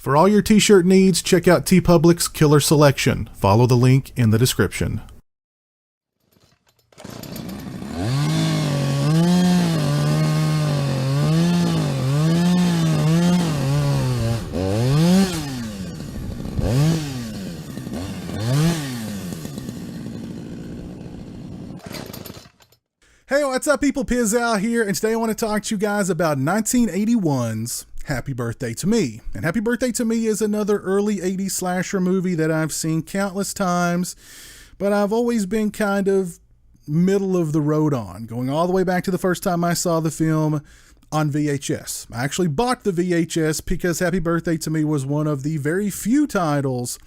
For all your t-shirt needs, check out TeePublic's Killer Selection. Follow the link in the description. Hey, what's up people? Pizzal here, and today I want to talk to you guys about 1981's Happy Birthday to Me. And Happy Birthday to Me is another early 80s slasher movie that I've seen countless times, but I've always been kind of middle of the road on, going all the way back to the first time I saw the film on VHS. I actually bought the VHS because Happy Birthday to Me was one of the very few titles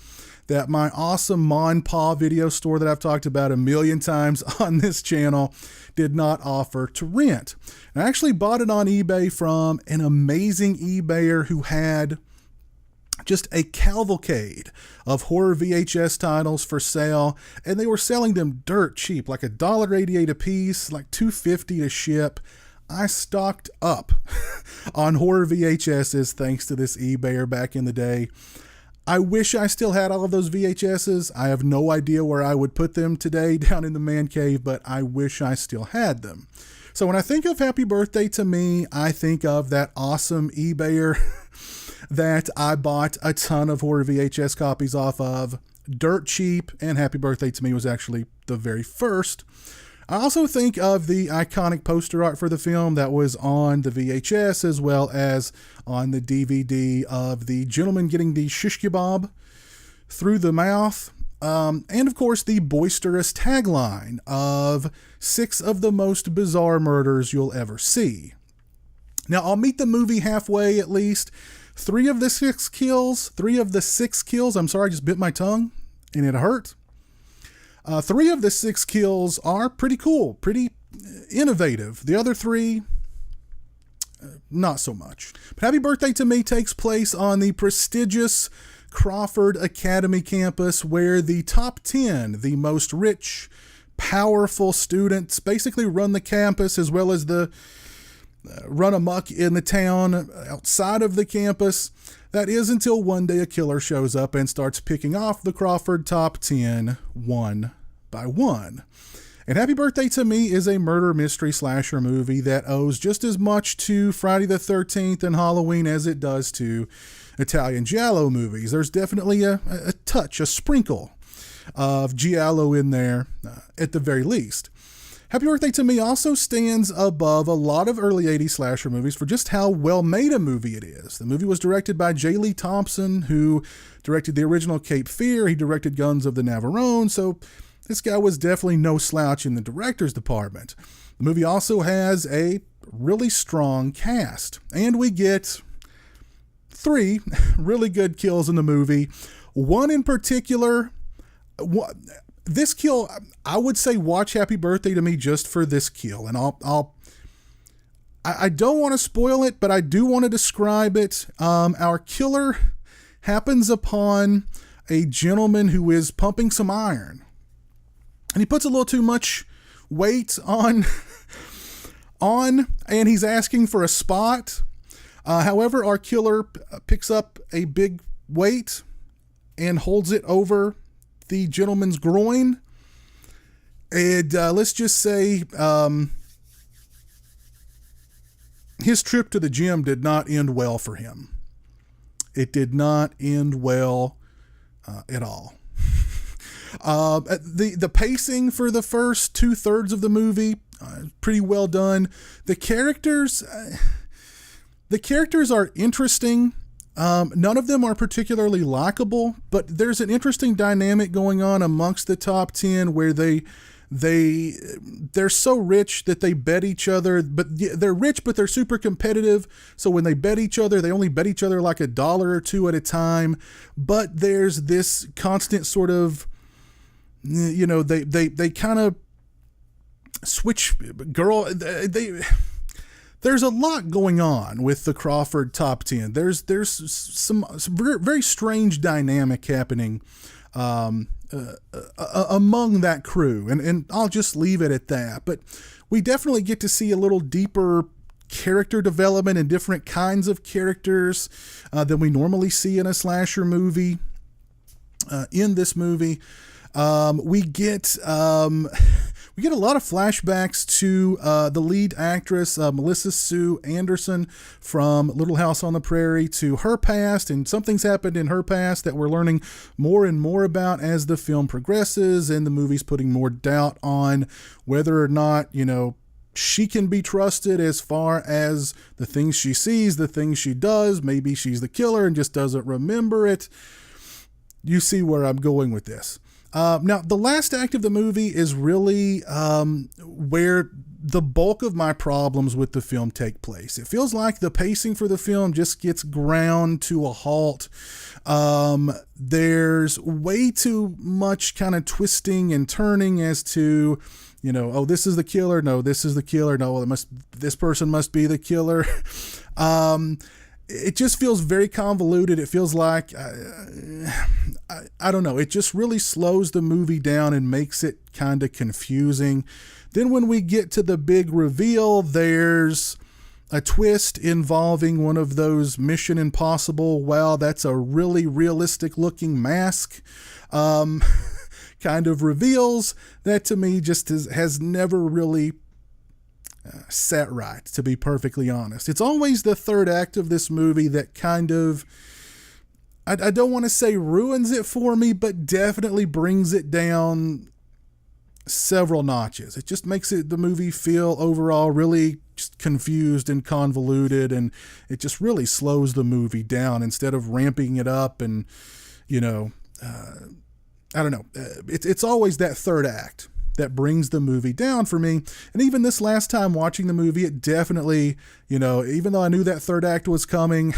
that my awesome Ma and Pa video store that I've talked about a million times on this channel did not offer to rent. And I actually bought it on eBay from an amazing eBayer who had just a cavalcade of horror VHS titles for sale, and they were selling them dirt cheap, like $1.88 a piece, like $2.50 to ship. I stocked up on horror VHSs thanks to this eBayer back in the day. I wish I still had all of those VHSs. I have no idea where I would put them today down in the man cave, but I wish I still had them. So when I think of Happy Birthday to Me, I think of that awesome eBayer that I bought a ton of horror VHS copies off of, dirt cheap, and Happy Birthday to Me was actually the very first. I also think of the iconic poster art for the film that was on the VHS as well as on the DVD of the gentleman getting the shish kebab through the mouth. And of course the boisterous tagline of 6 of the most bizarre murders you'll ever see. Now I'll meet the movie halfway at least. 3 of the 6 kills, I'm sorry, I just bit my tongue and it hurt. 3 of the 6 kills are pretty cool, pretty innovative. The other 3, not so much. But Happy Birthday to Me takes place on the prestigious Crawford Academy campus, where the top 10, the most rich, powerful students, basically run the campus, as well as the run amok in the town outside of the campus. That is until one day a killer shows up and starts picking off the Crawford top 10 one by one. And Happy Birthday to Me is a murder mystery slasher movie that owes just as much to Friday the 13th and Halloween as it does to Italian Giallo movies. There's definitely a touch, a sprinkle of Giallo in there at the very least. Happy Birthday to Me also stands above a lot of early 80s slasher movies for just how well made a movie it is. The movie was directed by J. Lee Thompson, who directed the original Cape Fear. He directed Guns of the Navarone, so this guy was definitely no slouch in the director's department. The movie also has a really strong cast, and we get 3 really good kills in the movie. One in particular, this kill, I would say watch Happy Birthday to Me just for this kill. And I don't want to spoil it, but I do want to describe it. Our killer happens upon a gentleman who is pumping some iron, and he puts a little too much weight on, and he's asking for a spot. However, our killer picks up a big weight and holds it over the gentleman's groin, and let's just say his trip to the gym did not end well for him. It did not end well at all. The pacing for the first 2/3 of the movie, pretty well done. The characters are interesting. None of them are particularly likable, but there's an interesting dynamic going on amongst the top 10 where they're so rich that they bet each other, but they're rich, but they're super competitive. So when they bet each other, they only bet each other like $1 or $2 at a time. But there's this constant sort of, they kind of switch there's a lot going on with the Crawford top 10. There's some very strange dynamic happening among that crew, and I'll just leave it at that. But we definitely get to see a little deeper character development and different kinds of characters than we normally see in a slasher movie. In this movie, we get a lot of flashbacks to the lead actress, Melissa Sue Anderson from Little House on the Prairie, to her past, and something's happened in her past that we're learning more and more about as the film progresses, and the movie's putting more doubt on whether or not, she can be trusted as far as the things she sees, the things she does. Maybe she's the killer and just doesn't remember it. You see where I'm going with this. Now, the last act of the movie is really where the bulk of my problems with the film take place. It feels like the pacing for the film just gets ground to a halt. There's way too much kind of twisting and turning as to, oh, this is the killer. No, this is the killer. No, this person must be the killer. It just feels very convoluted. It feels like, I don't know. It just really slows the movie down and makes it kind of confusing. Then when we get to the big reveal, there's a twist involving one of those Mission Impossible, wow, that's a really realistic looking mask, kind of reveals that to me just has never really sat right, to be perfectly honest. It's always the third act of this movie that kind of, I don't want to say ruins it for me, but definitely brings it down several notches. It just makes the movie feel overall really just confused and convoluted, and it just really slows the movie down instead of ramping it up. And, I don't know. It's always that third act that brings the movie down for me. And even this last time watching the movie, it definitely, even though I knew that third act was coming,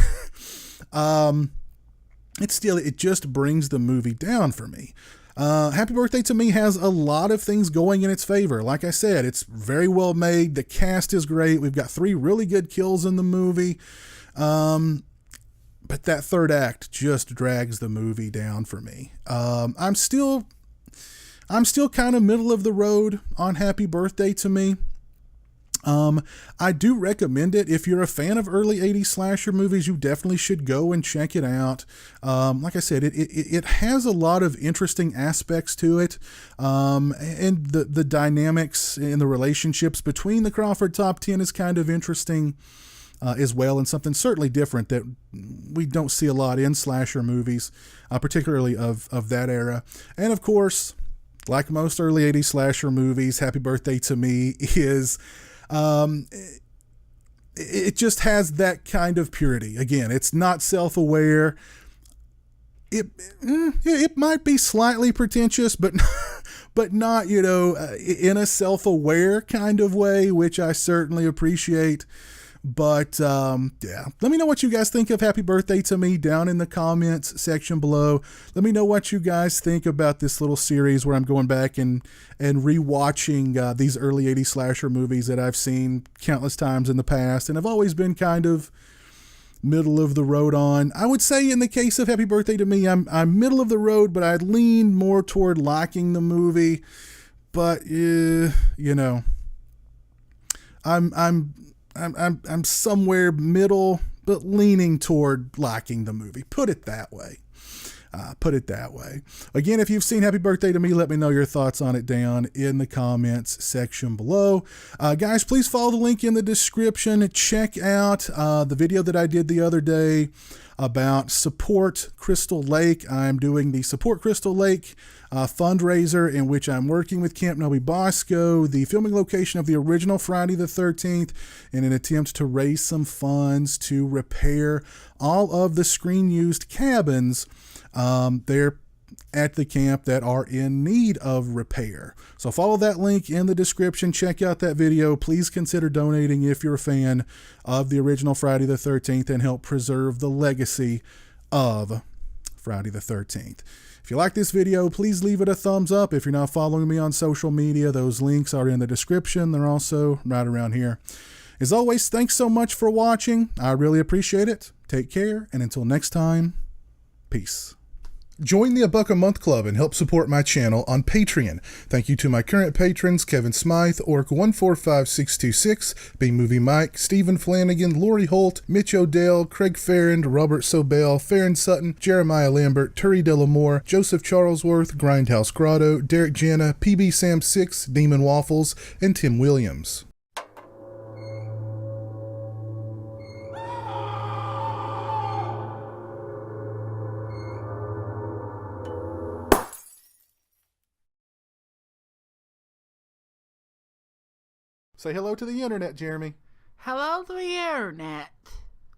it just brings the movie down for me. Happy Birthday to Me has a lot of things going in its favor. Like I said, it's very well made. The cast is great. We've got 3 really good kills in the movie. But that third act just drags the movie down for me. I'm still kind of middle of the road on Happy Birthday to Me. I do recommend it. If you're a fan of early 80s slasher movies, you definitely should go and check it out. Like I said, it has a lot of interesting aspects to it. And the dynamics and the relationships between the Crawford top 10 is kind of interesting as well, and something certainly different that we don't see a lot in slasher movies, particularly of that era. And of course, like most early 80s slasher movies, Happy Birthday to Me is, it just has that kind of purity. Again, it's not self-aware. It might be slightly pretentious, but not, in a self-aware kind of way, which I certainly appreciate. But yeah, let me know what you guys think of Happy Birthday to Me down in the comments section below. Let me know what you guys think about this little series where I'm going back and rewatching these early 80s slasher movies that I've seen countless times in the past, and I've always been kind of middle of the road on. I would say in the case of Happy Birthday to Me, I'm middle of the road, but I'd lean more toward liking the movie. But I'm somewhere middle, but leaning toward liking the movie. Put it that way. Again, if you've seen Happy Birthday to Me, let me know your thoughts on it down in the comments section below. Guys, please follow the link in the description. Check out the video that I did the other day about Support Crystal Lake. I'm doing the Support Crystal Lake fundraiser, in which I'm working with Camp Noe Bosco, the filming location of the original Friday the 13th, in an attempt to raise some funds to repair all of the screen-used cabins there at the camp that are in need of repair. So follow that link in the description. Check out that video. Please consider donating if you're a fan of the original Friday the 13th and help preserve the legacy of Friday the 13th. If you like this video, please leave it a thumbs up. If you're not following me on social media, those links are in the description. They're also right around here. As always, thanks so much for watching. I really appreciate it. Take care, and until next time, peace. Join the $1 a month club and help support my channel on Patreon. Thank you to my current patrons: Kevin Smythe, Orc145626, B-Movie Mike, Stephen Flanagan, Lori Holt, Mitch Odell, Craig Farrand, Robert Sobel, Farron Sutton, Jeremiah Lambert, Turi Delamore, Joseph Charlesworth, Grindhouse Grotto, Derek Jana, PB Sam 6, Demon Waffles, and Tim Williams. Say hello to the internet, Jeremy. Hello to the internet.